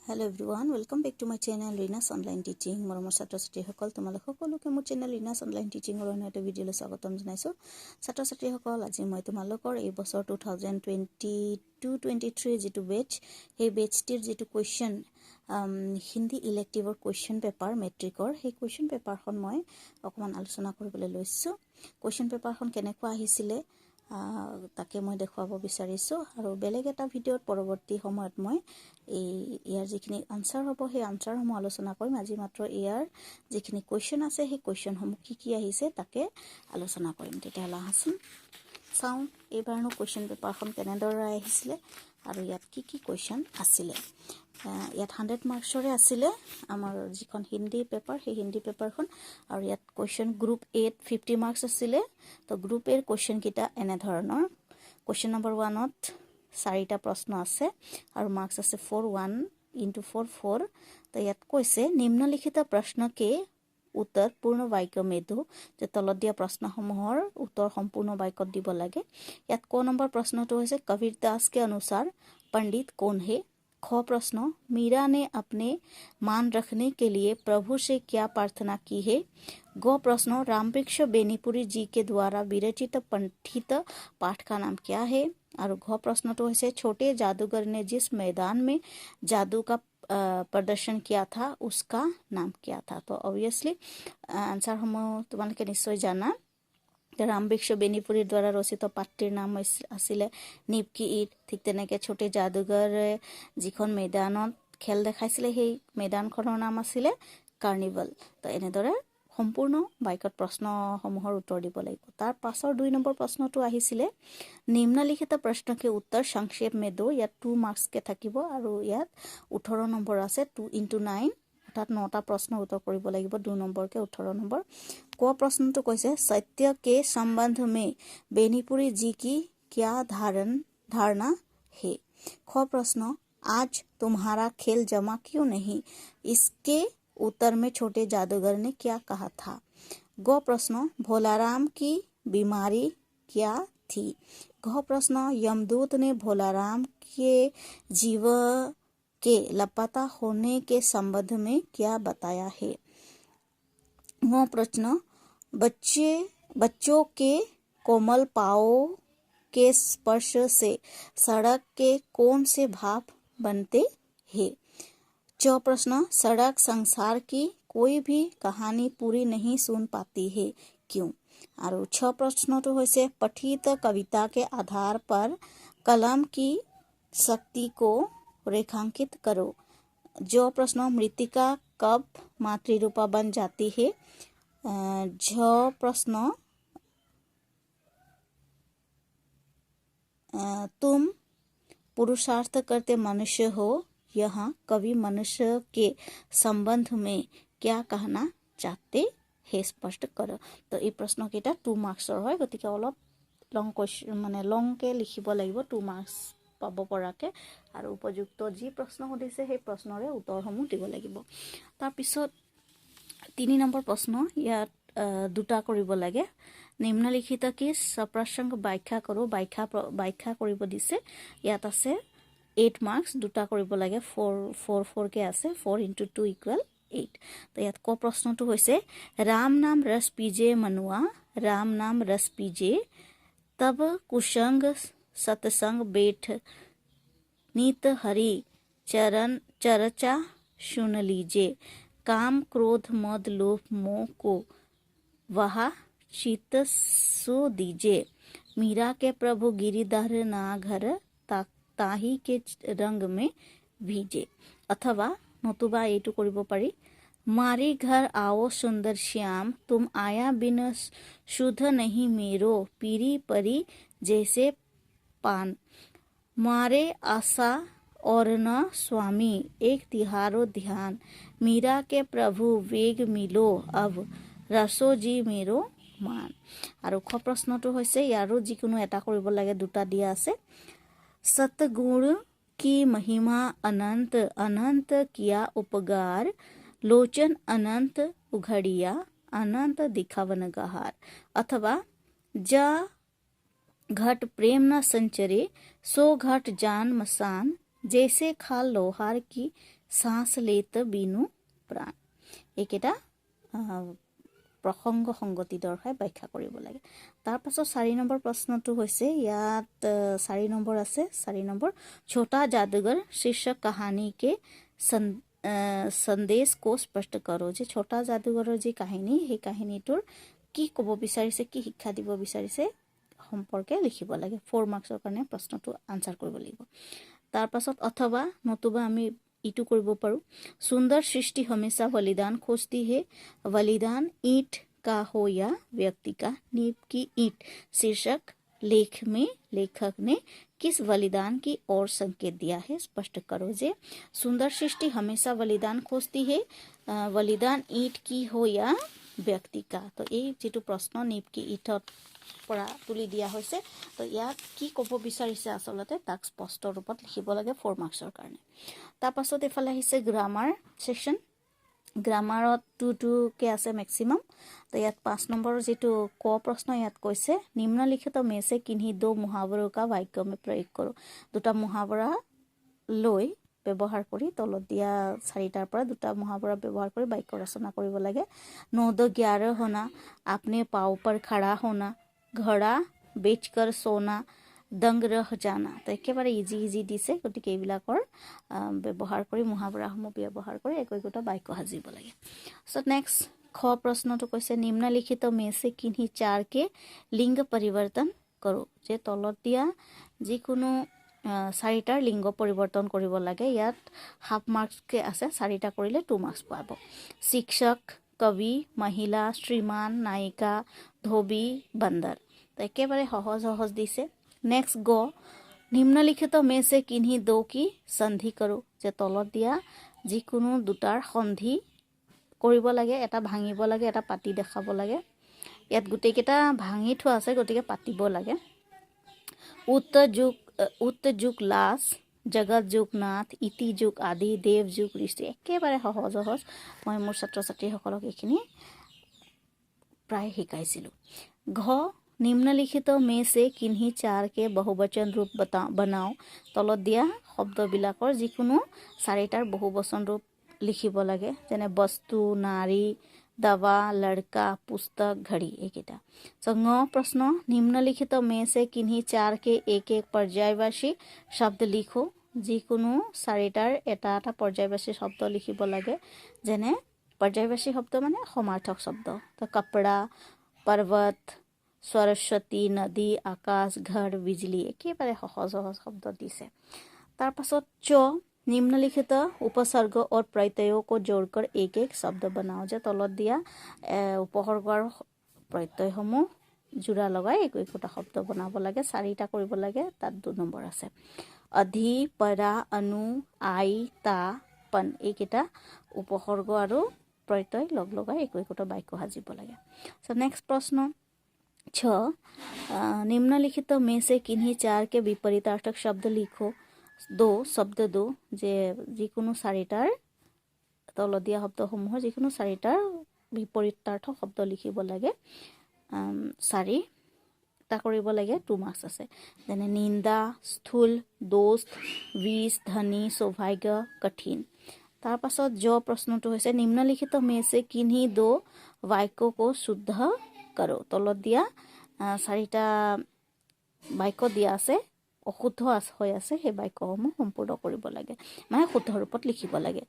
Hello everyone welcome back to my channel Reena's online teaching मरমৰ ছাত্ৰ ছাত্ৰীসকল তোমালোক সকলোকে মোৰ চেনেল ৰীনাস অনলাইন টিচিংৰ এটা ভিডিঅ'লৈ স্বাগতম জনাইছো ছাত্ৰ ছাত্ৰীসকল আজি মই তোমালোকৰ এই বছৰ 2022-23 যেটো বেচ এই বেচটিৰ যেটো কোৱেশ্চন হিন্দী ইলেক্টিভৰ কোৱেশ্চন পেপাৰ মেট্ৰিকৰ সেই কোৱেশ্চন পেপাৰখন মই অকমান আলোচনা কৰিবলৈ লৈছো কোৱেশ্চন পেপাৰখন কেনেকুৱা আহিছিলে তাকে মই দেখুৱাব বিচাৰিছো আৰু বেলেগ এটা ভিডিঅ'ত পৰৱৰ্তী সময়ত মই এই ইয়াৰ যিখিনি আনসাৰ হ'ব সেই আনসাৰসমূহ আলোচনা কৰিম আজি মাত্ৰ ইয়াৰ যিখিনি কোৱেশ্চন আছে সেই কোৱেশ্চনসমূহ কি আহিছে তাকে আলোচনা কৰিম তেতিয়াহ'লে হাসন চাওঁ এইবাৰনো কোৱেশ্চন পেপাৰখন কেনেদৰে আহিছিলে আৰু ইয়াত কি কোৱেশ্চন আছিলে ইয়াত 100 মাৰ্কছৰে আছিলে আমাৰ যিখন হিন্দী পেপাৰ সেই হিন্দী পেপাৰখন আৰু ইয়াত কোৱেশ্চন গ্ৰুপ 8 50 মাৰ্কছ আছিলে তো গ্ৰুপ এৰ কোৱেশ্চন কিটা এনে ধৰণৰ কোৱেশ্চন নম্বৰ 1 ত 4টা প্ৰশ্ন আছে আৰু মাৰ্কছ আছে 4 1 into 4 4 তো ইয়াত কৈছে নিম্নলিখিত প্ৰশ্নকে उत्तर पूर्ण वाक्य में दो जे तলত দিয়া প্ৰশ্নসমূহৰ উত্তৰ সম্পূৰ্ণ বাক্যত দিব লাগে ইয়াত ক নম্বৰ প্ৰশ্নটো হৈছে কবীর दास के अनुसार पंडित कौन है ख प्रश्न मीरा ने अपने मान रखने के लिए प्रभु से क्या प्रार्थना की है ग प्रश्न रामवृक्ष बेनीपुरी जी के द्वारा विरचित पंडित पाठ का नाम क्या है और घ प्रश्न तो है छोटे जादूगर ने जिस मैदान में जादू का प्रदर्शन किया था उसका नाम क्या था तो ऑब्वियसली आंसर हम तुम्हारे निश्चय जाना रामवृक्ष बेनीपुरी द्वारा रचित पाठটিৰ नाम आছিলে नीप की ईट ठीक তেনেকে छोटे जादूगर जिखन मैदानत खेल देखाइছিলে সেই मैदानখনৰ নাম আছিলে কাৰ্নিভেল তো এনেদৰে সম্পূৰ্ণ বাক্যত প্ৰশ্নসমূহৰ উত্তৰ দিব লাগিব তাৰ পাছৰ 2 নম্বৰ প্ৰশ্নটো আহিছিলে নিম্নলিখিত প্ৰশ্নকে উত্তৰ সংক্ষেপ में दो ইয়াত 2 মাৰ্কস কে থাকিব আৰু ইয়াত 18 নম্বৰ আছে 2 into 9 অৰ্থাৎ 9টা প্ৰশ্ন উত্তৰ কৰিব লাগিব 2 নম্বৰ के 18 নম্বৰ ক প্ৰশ্নটো কৈছে सत्य के संबंध में बेनीपुरी जी की क्या धारणा है ख प्रश्न आज तुम्हारा खेल जमा क्यों नहीं इसके उत्तर में छोटे जादूगर ने क्या कहा था ग प्रश्न भोलाराम की बीमारी क्या थी घ प्रश्न यमदूत ने भोलाराम के जीव के लापता होने के संबंध में क्या बताया है ग प्रश्न बच्चों के कोमल पाँव के स्पर्श से सड़क के कौन से भाव बनते हैं च प्रश्न सड़क संसार की कोई भी कहानी पूरी नहीं सुन पाती है क्यों और 6 प्रश्न तो होइसे पठित कविता के आधार पर कलम की शक्ति को रेखांकित करो जो प्रश्न मृतिका कब मातृरूपा बन जाती है झ प्रश्न तुम पुरुषार्थ करते मनुष्य हो यहाँ कवि मनुष्य के संबंध में क्या कहना चाहते हैं स्पष्ट करो तो এই প্ৰশ্ন কেইটা 2 মাৰ্কছৰ হয় গতিকে অলপ লং কোৱেশ্চন মানে লং কে লিখিব লাগিব 2 মাৰ্কছ পাব পৰাকে আৰু উপযুক্ত যি প্ৰশ্ন হদিছে সেই প্ৰশ্নৰে উত্তৰসমূহ দিব লাগিব তাৰ পিছত 3 নম্বৰ প্ৰশ্ন ইয়াত দুটা কৰিব লাগে নিম্নলিখিত কি সপ্ৰসংগ ব্যাখ্যা কৰো ব্যাখ্যা কৰিব দিছে ইয়াত আছে 8 मार्क्स দুটা কৰিব লাগে 4 के আছে 4 into 2 equal 8 তো ইয়াত ক প্ৰশ্নটো হৈছে राम नाम रस पीजे मनुआ राम नाम रस पीजे तब कुसंग सत्संग बैठ नित हरि चरण चर्चा सुन लीजे काम क्रोध मद लोभ मोह को वह चित्त सो दीजे मीरा के प्रभु गिरिधर ना घर ताही के रंग में भीजे अथवा नतुबा एटु करिब पारि मारी घर आओ सुंदर श्याम तुम आया बिन शुद्ध नहीं मेरो पीरी परी जैसे पान मारे आशा और न स्वामी एक तिहारो ध्यान मीरा के प्रभु वेग मिलो अब रसो जी मेरो मान আৰু খ প্ৰশ্নটো হৈছে ইয়াৰো যিকোনো এটা কৰিব লাগে দুটা দিয়া আছে सतगुण की महिमा अनंत अनंत किया उपकार लोचन अनंत उघड़िया अनंत दिखावन गहार अथवा जा घट प्रेम न संचरे सो घट जान मसान जैसे खाल लोहार की শ্বাস লেত বিনু প্ৰাণ। এইকেইটা প্ৰসংগ সংগতি দৰ্শাই ব্যাখ্যা কৰিব লাগে। তাৰ পাছত 4 নম্বৰ প্ৰশ্নটো হৈছে ইয়াত 4 নম্বৰ আছে। 4 নম্বৰ छोटा जादूगर शीर्षक कहानी के संदेश को स्पष्ट करो। যে छोटा जादूगৰৰ যি কাহিনী সেই কাহিনীটোৰ কি ক'ব বিচাৰিছে, কি শিক্ষা দিব বিচাৰিছে সম্পৰ্কে লিখিব লাগে। 4 মাৰ্কছৰ কাৰণে প্ৰশ্নটো আনসাৰ কৰিব লাগিব। তাৰ পাছত অথবা নতুবা আমি इटू কৰিব পাৰো। सुंदर सृष्टि हमेशा बलिदान खोजती है, बलिदान ईंट का हो या व्यक्ति का। नींव की ईंट शीर्षक लेख में लेखक ने किस बलिदान की ओर संकेत दिया है, स्पष्ट करो। जे सुंदर सृष्टि हमेशा बलिदान खोजती है, बलिदान ईंट की हो या व्यक्ति का। तो এই যেটো প্ৰশ্ন नींव की ईंटত পৰা তুলি দিয়া হৈছে, তো ইয়াত কি ক'ব বিচাৰিছে আচলতে তাক স্পষ্ট ৰূপত লিখিব লাগে 4 মাৰ্কছৰ কাৰণে। তাৰ পাছত এফালে আহিছে গ্ৰামাৰ সেকশন। গ্ৰামাৰত 2 কে আছে মেক্সিমাম। তো ইয়াত 5 নম্বৰৰ যেটো ক প্ৰশ্ন ইয়াত কৈছে নিম্নলিখিত में से किन्हीं 2 मुहावरों का वाक्य में प्रयोग करो। দুটা মুহাৱৰা লৈ ব্যৱহাৰ কৰি তলত দিয়া 4টাৰ পৰা দুটা মুহাৱৰা ব্যৱহাৰ কৰি বাক্য ৰচনা কৰিব লাগে। 9-11 होना, अपने पाँव पर खड़ा होना, घड़ा बेचकर सोना, दंग रह जाना। তো একেবাৰে ইজি দিছে, গতিকে এইবিলাকৰ ব্যৱহাৰ কৰি মুহাৱৰাসমূহ ব্যৱহাৰ কৰি একোটা বাক্য সাজিব লাগে। সো নেক্সট খ প্ৰশ্নটো কৈছে নিম্নলিখিত में से किन्हीं 4 के लिंग परिवर्तन करो। যে তলত দিয়া যিকোনো 4টাৰ লিংগ পৰিৱৰ্তন কৰিব লাগে। ইয়াত হাফ মাৰ্কছকে আছে, 4টা কৰিলে 2 মাৰ্কছ পাব। শিক্ষক, কবি, মহিলা, শ্ৰীমান, নায়িকা, ধোবী, बंदर। তো একেবাৰে সহজ দিছে। নেক্সট গ নিম্নলিখিত में से किन्हीं 2 की সন্ধি करो। যে তলত দিয়া যিকোনো দুটাৰ সন্ধি কৰিব লাগে, এটা ভাঙিব লাগে, এটা পাতি দেখাব লাগে। ইয়াত গোটেইকেইটা ভাঙি থোৱা আছে, গতিকে পাতিব লাগে। उत्तर जुग लास, जगत जुग नाथ, इति जुग आदि, देव जुग ऋषि। একেবাৰে সহজ মই মোৰ ছাত্ৰ ছাত্ৰীসকলক এইখিনি প্ৰায় শিকাইছিলোঁ। ঘ নিম্নলিখিত में से किन्हीं 4 के बहुवचन रूप बनाओ। তলত দিয়া শব্দবিলাকৰ যিকোনো 4টাৰ বহুবচন ৰূপ লিখিব লাগে, যেনে বস্তু, নাৰী, दवा, लड़का, पुस्तक, घड़ी। এইকেইটা। সো ङ প্ৰশ্ন নিম্নলিখিত में से किन्हीं 4 के एक पर्यायवाची शब्द लिखो। যিকোনো 4টাৰ এটা पर्यायवाची শব্দ লিখিব লাগে, যেনে पर्यायवाची শব্দ মানে সমাৰ্থক শব্দ। তো कपड़ा, पर्वत, सरस्वती, नदी, आकाश, घर, बिजली। একেবাৰে সহজ শব্দ দিছে। তাৰ পাছত চ निम्नलिखित उपसर्ग और प्रत्ययों को जोड़कर एक शब्द बनाओ। যে তলত দিয়া উপসৰ্গ আৰু প্ৰত্যয়সমূহ জোৰা লগাই একোটা শব্দ বনাব লাগে। 4টা কৰিব লাগে, তাত 2 নম্বৰ আছে। অধি, পৰা, অনু, আই, তা, পন। এইকেইটা উপসৰ্গ আৰু প্ৰত্যয় লগ লগাই একোটা বাক্য সাজিব লাগে। সো নেক্সট প্ৰশ্ন 6 निम्नलिखित में से किन्हीं 4 के विपरीतार्थक शब्द लिखो। 2 শব্দ 2 যে যিকোনো 4টাৰ তলত দিয়া শব্দসমূহৰ যিকোনো 4টাৰ বিপৰীতাৰ্থক শব্দ লিখিব লাগে। 4টা কৰিব লাগে, 2 মাৰ্কছ আছে। যেনে নিন্দা, স্থূল, দোস্ত, विष, धनी, सौभाग्य, कठिन। তাৰ পাছত জ প্ৰশ্নটো হৈছে নিম্নলিখিত में से किन्हीं 2 वाक्यों को शुद्ध करो। তলত দিয়া 4টা বাক্য দিয়া আছে, অশুদ্ধ হৈ আছে, সেই বাক্যসমূহ সম্পূৰ্ণ কৰিব লাগে, মানে শুদ্ধ ৰূপত লিখিব লাগে।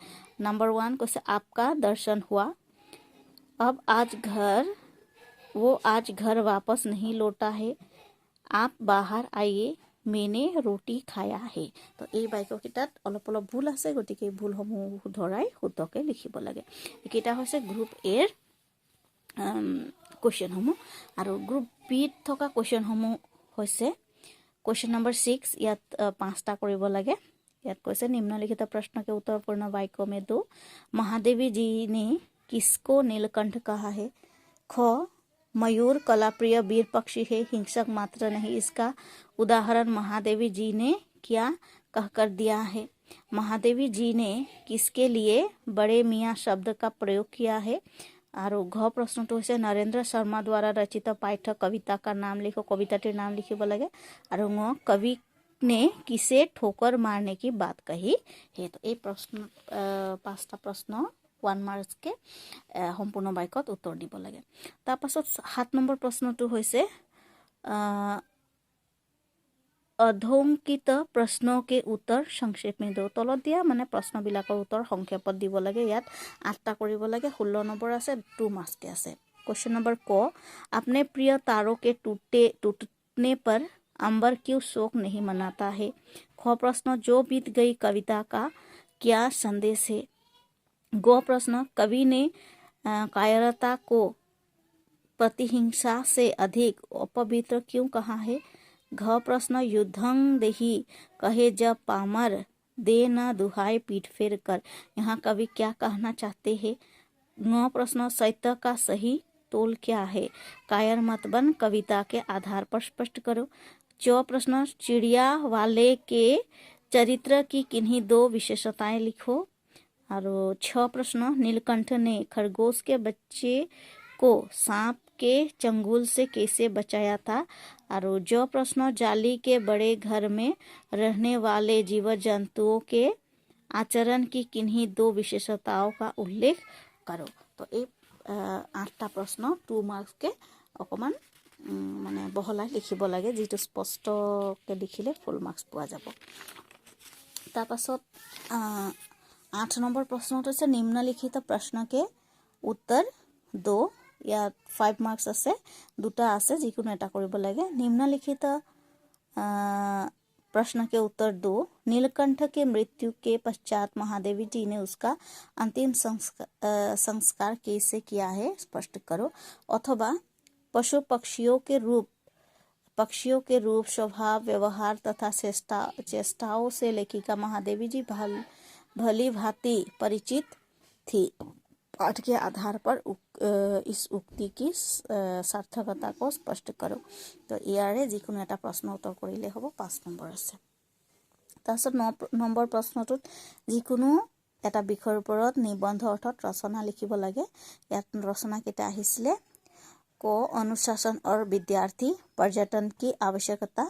নম্বৰ 1 কৈছে आपका दर्शन हुआ, अब आज घर वापस नहीं लौटा है, आप बाहर आइए, मैंने रोटी खाया है। তো এই বাক্যকেইটাত অলপ ভুল আছে, গতিকে এই ভুলসমূহ শুধৰাই শুদ্ধকৈ লিখিব লাগে। এইকেইটা হৈছে গ্ৰুপ এৰ কুৱেশ্যনসমূহ। আৰু গ্ৰুপ বিত থকা কুৱেশ্যনসমূহ হৈছে क्वेश्चन नंबर 6। ইয়াত 5টা কৰিব লাগে। ইয়াত কৈছে निम्नलिखित प्रश्न के उत्तर पूर्ण वाक्यों में दो। महादेवी जी ने किसको नीलकंठ कहा है? ख मयूर कलाप्रिय वीर पक्षी है, हिंसक मात्र नहीं। इसका उदाहरण महादेवी जी ने क्या कहकर दिया है? महादेवी जी ने किसके लिए बड़े मियाँ शब्द का प्रयोग किया है? और घ प्रश्नটো হৈছে नरेंद्र शर्मा द्वारा रचित पाठ्य कविता का नाम लिखो। कविताটিৰ नाम लिखिब लगे। और ङ कवि ने किसे ठोकर मारने की बात कही है। तो এই প্ৰশ্ন 5টা প্ৰশ্ন 1 মাৰ্কছকে সম্পূৰ্ণ বাক্যত উত্তৰ দিব লাগে। তাৰপাছত 7 নম্বৰ প্ৰশ্নটো হৈছে অধংকিত प्रश्नों के उत्तर संक्षेप में दो। तলত দিয়া মানে প্ৰশ্নবিলাকৰ উত্তৰ সংক্ষেপত দিব লাগে। ইয়াত 8টা কৰিব লাগে। 16 নম্বৰ আছে, 2 মাৰ্কছকে আছে। क्वेश्चन नंबर क, अपने प्रिय तारों के टूटने पर अंबर क्यों शोक नहीं मनाता है। ख प्रश्न, जो बीत गई कविता का क्या संदेश है। ग प्रश्न, कवि ने कायरता को प्रतिहिंसा से अधिक अपवित्र क्यों कहा है। घ प्रश्न, युद्धं देही कहे जब पामर दे न दुहाई पीठ फेर कर, यहाँ कवि क्या कहना चाहते हैं। नौ प्रश्न, सत्य का सही तोल क्या है। कायर मत बन, कविता के आधार पर स्पष्ट करो। चौ प्रश्न, चिड़िया वाले के चरित्र की किन्हीं 2 विशेषताएं लिखो। और 6 प्रश्न, नीलकंठ ने खरगोश के बच्चे को सांप के चंगुल से कैसे बचाया था। और जो प्रश्न, जाली के बड़े घर में रहने वाले जीव जंतुओं के आचरण की किन्हीं 2 विशेषताओं का उल्लेख करो। तो এই 8টা প্ৰশ্ন 2 মাৰ্কছকে অকণমান মানে বহলাই লিখিব লাগে, যিটো স্পষ্টকৈ লিখিলে ফুল মাৰ্কছ পোৱা যাব। তাৰপাছত 8 নম্বৰ প্ৰশ্নটো হৈছে নিম্নলিখিত প্ৰশ্নকে উত্তৰ দো। ইয়াত 5 মাৰ্কছ আছে, 2টা আছে, যিকোনো এটা কৰিব লাগে। निम्नलिखित प्रश्न के उत्तर दो। नीलकंठ के मृत्यु के पश्चात महादेवी जी ने उसका अंतिम संस्कार कैसे किया है, स्पष्ट करो। अथवा पशु पक्षियों के रूप स्वभाव व्यवहार तथा चेष्टाओं से लेखिका महादेवी जी भली भांति परिचित थी। पाठ के आधार पर इस उक्ति की सार्थकता को स्पष्ट करो। तो ইয়াৰে যিকোনো এটা প্ৰশ্ন উত্তৰ কৰিলে হ'ব। 5 নম্বৰ আছে। তাৰপিছত 9 নম্বৰ প্ৰশ্নটোত যিকোনো এটা বিষয়ৰ ওপৰত নিবন্ধ অৰ্থাৎ ৰচনা লিখিব লাগে। ইয়াত ৰচনা কেইটা আহিছিলে। ক, अनुशासन और विद्यार्थी, पर्यटन की आवश्यकता।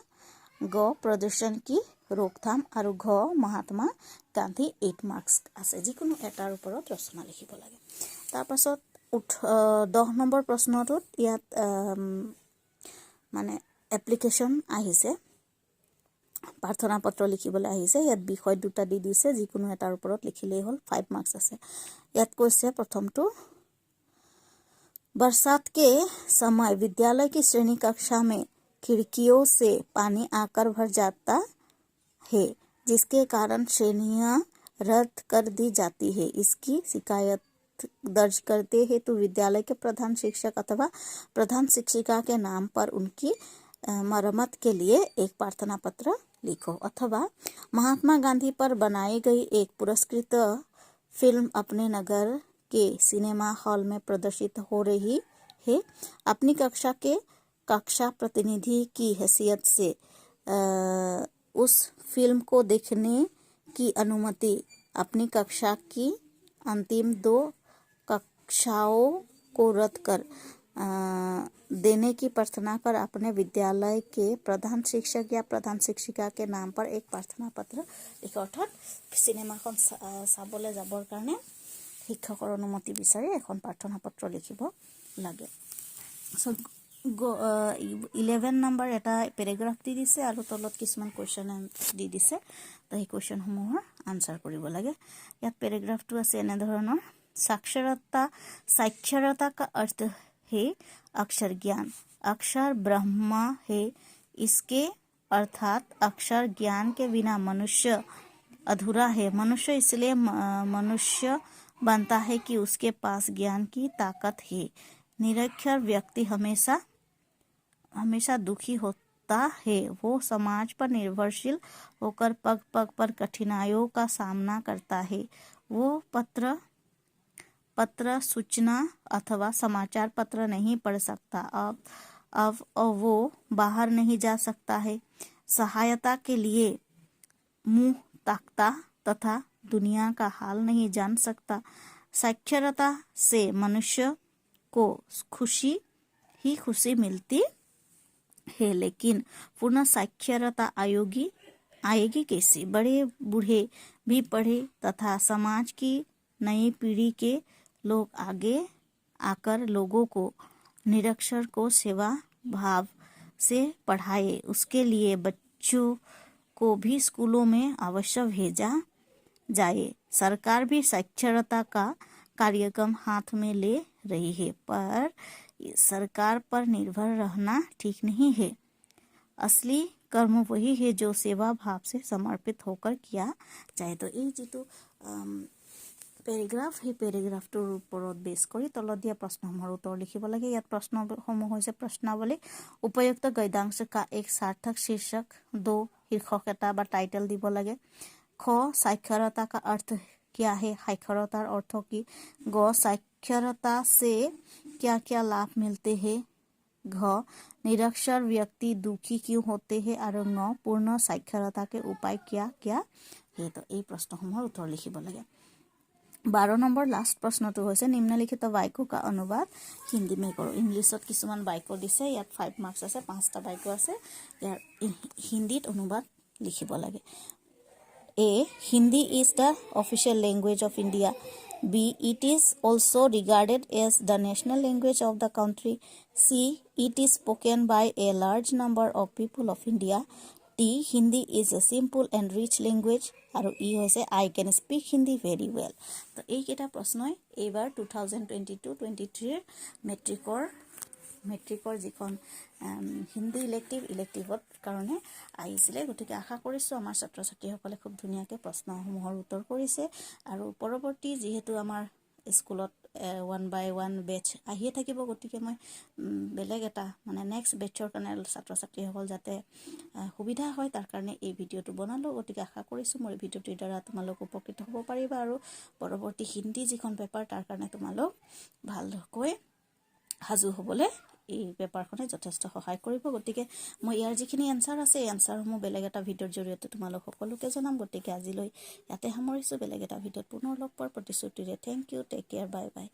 ग, प्रदूषण की रोकथाम। और घ, महात्मा गांधी। 8 মাৰ্কছ আছে। যিকোনো এটাৰ ওপৰত ৰচনা লিখিব লাগে। তাৰপাছত 10 নম্বৰ প্ৰশ্নটোত ইয়াত মানে এপ্লিকেশ্যন আহিছে, প্ৰাৰ্থনা পত্ৰ লিখিবলৈ আহিছে। ইয়াত বিষয় 2টা দি দিছে, যিকোনো এটাৰ ওপৰত লিখিলেই হ'ল। 5 মাৰ্কছ আছে। ইয়াত কৈছে প্ৰথমটো, बरसात के समय विद्यालय की श्रेणी कक्षा में खिड़कियों से पानी आकर भर जाता है, जिसके कारण श्रेणियां रद्द कर दी जाती है। इसकी शिकायत दर्ज करते हैं तो विद्यालय के प्रधान शिक्षक अथवा प्रधान शिक्षिका के नाम पर उनकी मरम्मत के लिए एक प्रार्थना पत्र लिखो। अथवा महात्मा गांधी पर बनाई गई एक पुरस्कृत फिल्म अपने नगर के सिनेमा हॉल में प्रदर्शित हो रही है। अपनी कक्षा के कक्षा प्रतिनिधि की हैसियत से उस फिल्म को देखने की अनुमति अपनी कक्षा की अंतिम 2 कक्षाओं को रद्द कर देने की प्रार्थना कर अपने विद्यालय के प्रधान शिक्षक या प्रधान शिक्षिका के नाम पर एक प्रार्थना पत्र लिखो। अर्थात सिनेमाখন চাবলৈ যাবৰ কাৰণে শিক্ষকৰ অনুমতি বিচাৰি এখন প্ৰাৰ্থনা পত্ৰ লিখিব লাগে। 11 নম্বৰ এটা পেৰাগ্ৰাফ দি দিছে আৰু তলত কিছুমান কুৱেশ্যন দি দিছে। তো এই কুৱেশ্যনসমূহৰ আনসাৰ কৰিব লাগে। ইয়াত পেৰাগ্ৰাফটো আছে এনেধৰণৰ, साक्षरता का अर्थ है अक्षर ज्ञान। अक्षर ब्रह्मा है, इसके अर्थात अक्षर ज्ञान के बिना मनुष्य अधूरा है। मनुष्य इसलिए मनुष्य बनता है कि उसके पास ज्ञान की ताकत है। निरक्षर व्यक्ति हमेशा दुखी होता है। वो समाज पर निर्भरशील होकर पग पग पर कठिनाइयों का सामना करता है। वो पत्र सूचना अथवा समाचार पत्र नहीं पढ़ सकता। अब वो बाहर नहीं जा सकता है। सहायता के लिए मुंह ताकता तथा दुनिया का हाल नहीं जान सकता। साक्षरता से मनुष्य को खुशी मिलती है, लेकिन पूर्ण साक्षरता आएगी कैसी। बड़े बूढ़े भी पढ़े तथा समाज की नई पीढ़ी के लोग आगे आकर लोगों को निरक्षर को सेवा भाव से पढ़ाए। उसके लिए बच्चों को भी स्कूलों में अवश्य भेजा जाए। सरकार भी साक्षरता का कार्यक्रम हाथ में ले रही है, पर सरकार पर निर्भर रहना ठीक नहीं है। असली कर्म वही है जो सेवा भाव से समर्पित होकर किया जाए। तो এই যিটো পেৰেগ্ৰাফ, সেই পেৰেগ্ৰাফটোৰ ওপৰত বেছ কৰি তলত দিয়া প্ৰশ্নসমূহৰ উত্তৰ লিখিব লাগে। ইয়াত প্ৰশ্নসমূহ হৈছে প্ৰশ্নাৱলী। উপযুক্ত গদ্যাংশ का एक सार्थक शीर्षक 2 शीर्षक এটা বা টাইটেল দিব লাগে। খ साक्षरता का अर्थ क्या है, साक्षरतार अर्थ की। ग साक्षरता से क्या क्या लाभ मिलते हैं। घ निरक्षर व्यक्ति दुखी क्यों होते हैं। और न पूर्ण साक्षरता के उपाय क्या क्या है। तो এই প্ৰশ্নসমূহৰ উত্তৰ লিখিব লাগে। 12 নম্বৰ লাষ্ট প্ৰশ্নটো হৈছে নিম্নলিখিত বাক্য का अनुवाद हिंदी में करो। इंग्लिशत কিছুমান বাক্য দিছে, ইয়াত 5 মাৰ্কস আছে, 5টা বাক্য আছে, ইয়াৰ হিন্দীত অনুবাদ লিখিব লাগে। A. Hindi is the official language of India. B. It is also regarded as the national language of the country. C. It is spoken by a large number of people of India. D. Hindi is a simple and rich language. আৰু ই হৈছে I can speak Hindi very well. তো এইকেইটা প্ৰশ্নই এইবাৰ 2022-23 মেট্ৰিকৰ যিখন হিন্দী ইলেক্টিভত কাৰণে আহিছিলে। গতিকে আশা কৰিছোঁ আমাৰ ছাত্ৰ ছাত্ৰীসকলে খুব ধুনীয়াকৈ প্ৰশ্নসমূহৰ উত্তৰ কৰিছে। আৰু পৰৱৰ্তী যিহেতু আমাৰ স্কুলত 1 by 1 বেচ আহিয়ে থাকিব, গতিকে মই বেলেগ এটা মানে নেক্সট বেচৰ কাৰণে ছাত্ৰ ছাত্ৰীসকল যাতে সুবিধা হয় তাৰ কাৰণে এই ভিডিঅ'টো বনালোঁ। গতিকে আশা কৰিছোঁ মোৰ এই ভিডিঅ'টোৰ দ্বাৰা তোমালোক উপকৃত হ'ব পাৰিবা আৰু পৰৱৰ্তী হিন্দী যিখন পেপাৰ তাৰ কাৰণে তোমালোক ভালকৈ সাজু হ'বলৈ এই পেপাৰখনে যথেষ্ট সহায় কৰিব। গতিকে মই ইয়াৰ যিখিনি এনসাৰ আছে এই এনসাৰসমূহ বেলেগ এটা ভিডিঅ'ৰ জৰিয়তে তোমালোক সকলোকে জনাম। গতিকে আজিলৈ ইয়াতে সামৰিছোঁ। বেলেগ এটা ভিডিঅ'ত পুনৰ লগ পোৱাৰ প্ৰতিশ্ৰুতিৰে thank you, take care, bye by.